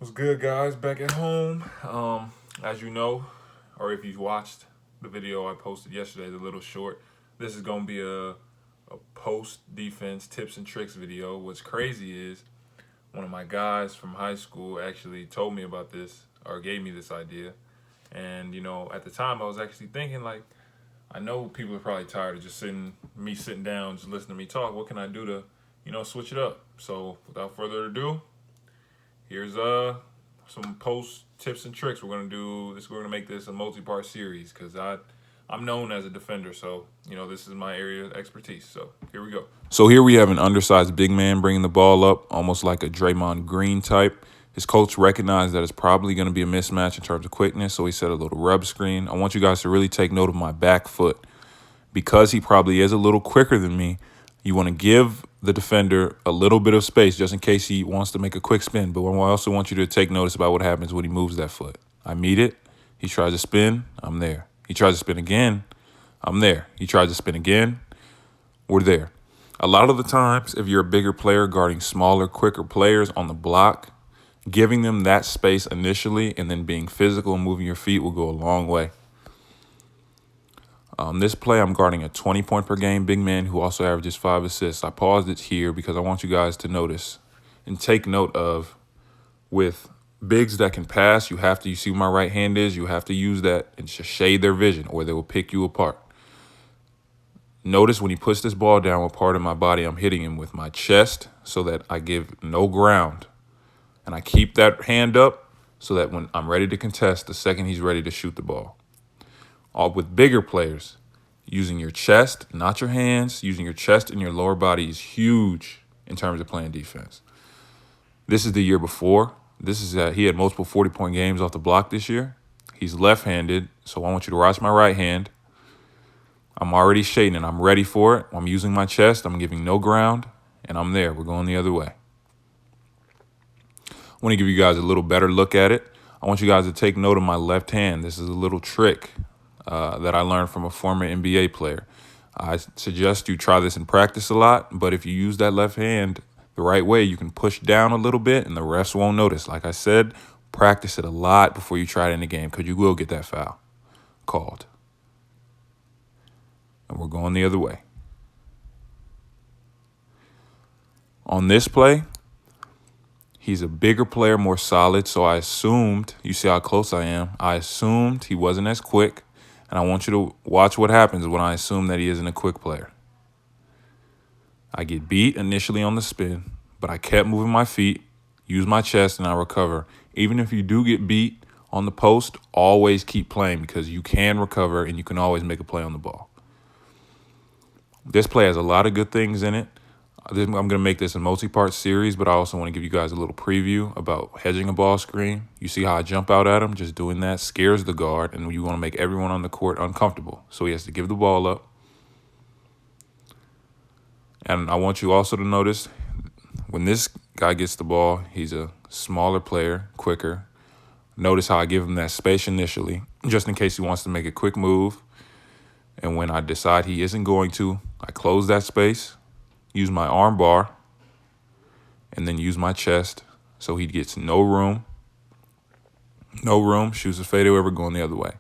What's good, guys? Back at home. As you know, or if you watched the video I posted yesterday, the little short, this is gonna be a post defense tips and tricks video. What's crazy is one of my guys from high school actually told me about this or gave me this idea, and at the time I was actually thinking like, I know people are probably tired of just sitting down, just listening to me talk. What can I do to, switch it up? So without further ado, here's some post tips and tricks. We're gonna make this a multi-part series because I'm known as a defender, so this is my area of expertise. So here we go. So here we have an undersized big man bringing the ball up, almost like a Draymond Green type. His coach recognized that it's probably going to be a mismatch in terms of quickness, so he set a little rub screen. I want you guys to really take note of my back foot. Because he probably is a little quicker than me, you want to give the defender a little bit of space just in case he wants to make a quick spin. But I also want you to take notice about what happens when he moves that foot. I meet it. He tries to spin. I'm there. He tries to spin again. I'm there. He tries to spin again. We're there. A lot of the times, if you're a bigger player guarding smaller, quicker players on the block, giving them that space initially and then being physical and moving your feet will go a long way. This play, I'm guarding a 20-point per game big man who also averages 5 assists. I paused it here because I want you guys to notice and take note of, with bigs that can pass, you see where my right hand is, you have to use that and just shade their vision or they will pick you apart. Notice when he puts this ball down, what part of my body I'm hitting him with my chest so that I give no ground. And I keep that hand up so that when I'm ready to contest, the second he's ready to shoot the ball. All with bigger players, using your chest, not your hands, using your chest and your lower body is huge in terms of playing defense. This is the year before. He had multiple 40-point games off the block this year. He's left-handed, so I want you to watch my right hand. I'm already shading it. I'm ready for it. I'm using my chest. I'm giving no ground, and I'm there. We're going the other way. I want to give you guys a little better look at it. I want you guys to take note of my left hand. This is a little trick that I learned from a former NBA player. I suggest you try this in practice a lot, but if you use that left hand the right way, you can push down a little bit and the refs won't notice. Like I said, practice it a lot before you try it in the game because you will get that foul called. And we're going the other way. On this play, he's a bigger player, more solid, so I assumed, you see how close I am, I assumed he wasn't as quick, and I want you to watch what happens when I assume that he isn't a quick player. I get beat initially on the spin, but I kept moving my feet, use my chest, and I recover. Even if you do get beat on the post, always keep playing because you can recover and you can always make a play on the ball. This play has a lot of good things in it. I'm going to make this a multi-part series, but I also want to give you guys a little preview about hedging a ball screen. You see how I jump out at him? Just doing that scares the guard, and you want to make everyone on the court uncomfortable. So he has to give the ball up. And I want you also to notice when this guy gets the ball, he's a smaller player, quicker. Notice how I give him that space initially, just in case he wants to make a quick move. And when I decide he isn't going to, I close that space, use my arm bar, and then use my chest so he gets no room. No room, shoots a fadeaway, we're going the other way.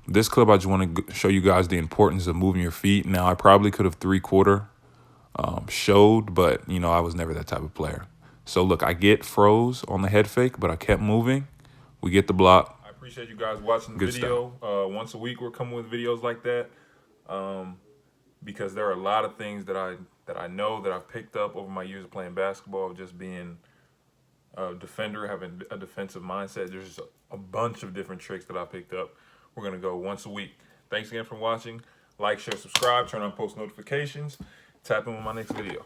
This clip, I just want to show you guys the importance of moving your feet. Now, I probably could have three-quarter showed, but, I was never that type of player. So, look, I get froze on the head fake, but I kept moving. We get the block. I appreciate you guys watching the video. Once a week, we're coming with videos like that because there are a lot of things that I know that I've picked up over my years of playing basketball, just being a defender, having a defensive mindset. There's just a bunch of different tricks that I picked up. We're going to go once a week. Thanks again for watching. Like, share, subscribe, turn on post notifications. Tap in with my next video.